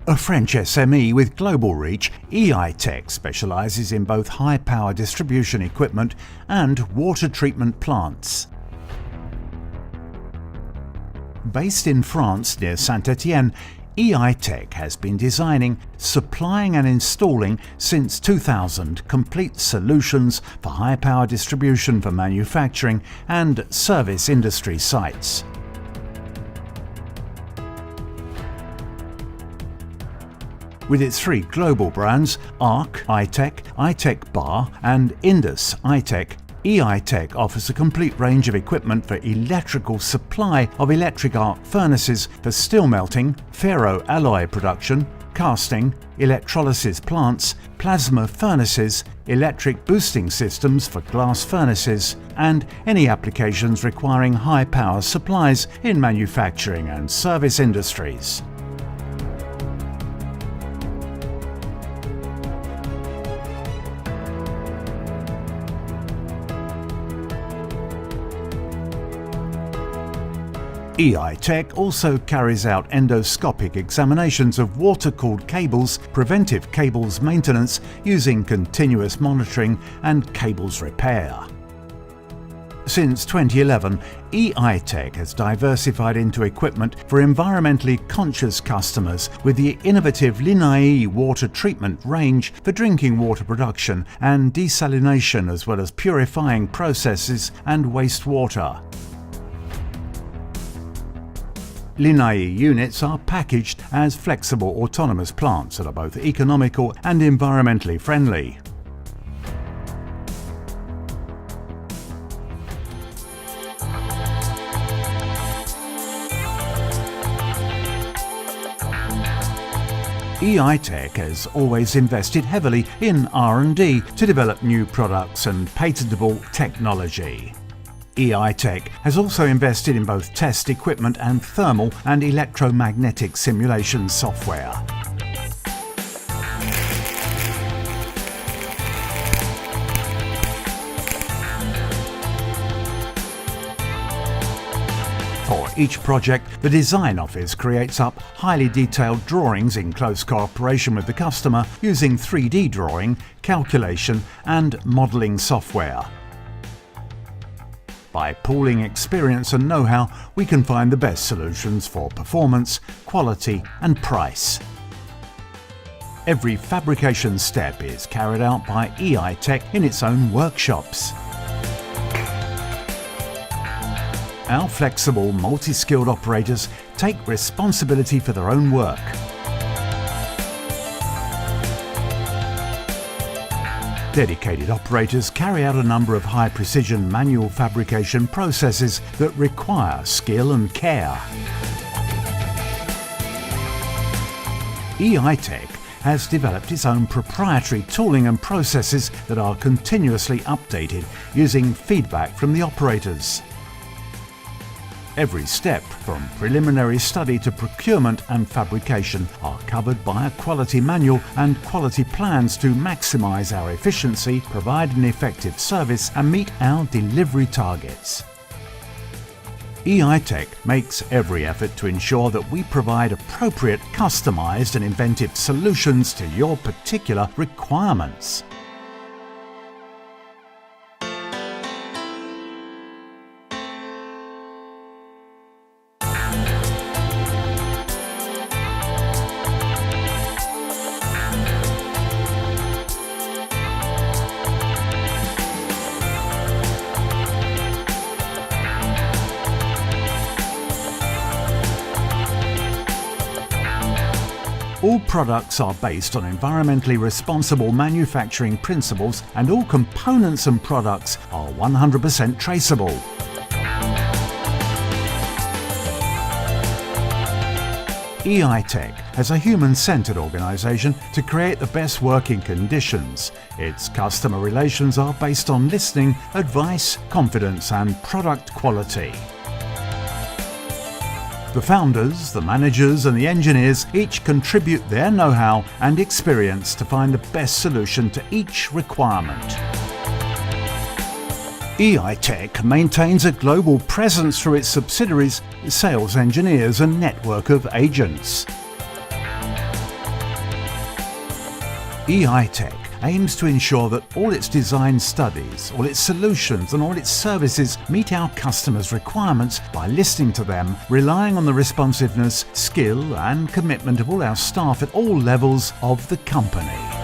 A French SME with global reach, E ITEC specialises in both high-power distribution equipment and water treatment plants. Based in France near Saint-Étienne, E ITEC has been designing, supplying and installing since 2000 complete solutions for high-power distribution for manufacturing and service industry sites. With its three global brands, ARC ITEC, ITEC Bar and Indus ITEC, E ITEC offers a complete range of equipment for electrical supply of electric arc furnaces for steel melting, ferro-alloy production, casting, electrolysis plants, plasma furnaces, electric boosting systems for glass furnaces, and any applications requiring high-power supplies in manufacturing and service industries. E ITEC also carries out endoscopic examinations of water-cooled cables, preventive cables maintenance using continuous monitoring and cables repair. Since 2011, E ITEC has diversified into equipment for environmentally conscious customers with the innovative Linai water treatment range for drinking water production and desalination, as well as purifying processes and wastewater. Linai units are packaged as flexible autonomous plants that are both economical and environmentally friendly. E ITEC has always invested heavily in R&D to develop new products and patentable technology. E ITEC has also invested in both test equipment and thermal and electromagnetic simulation software. For each project, the design office creates up highly detailed drawings in close cooperation with the customer using 3D drawing, calculation and modelling software. By pooling experience and know-how, we can find the best solutions for performance, quality and price. Every fabrication step is carried out by E ITEC in its own workshops. Our flexible, multi-skilled operators take responsibility for their own work. Dedicated operators carry out a number of high-precision manual fabrication processes that require skill and care. E ITEC has developed its own proprietary tooling and processes that are continuously updated using feedback from the operators. Every step, from preliminary study to procurement and fabrication, are covered by a quality manual and quality plans to maximise our efficiency, provide an effective service and meet our delivery targets. E ITEC makes every effort to ensure that we provide appropriate, customised and inventive solutions to your particular requirements. All products are based on environmentally responsible manufacturing principles, and all components and products are 100% traceable. E ITEC has a human-centered organisation to create the best working conditions. Its customer relations are based on listening, advice, confidence and product quality. The founders, the managers and the engineers each contribute their know-how and experience to find the best solution to each requirement. E ITEC maintains a global presence through its subsidiaries, sales engineers and network of agents. E ITEC aims to ensure that all its design studies, all its solutions and all its services meet our customers' requirements by listening to them, relying on the responsiveness, skill and commitment of all our staff at all levels of the company.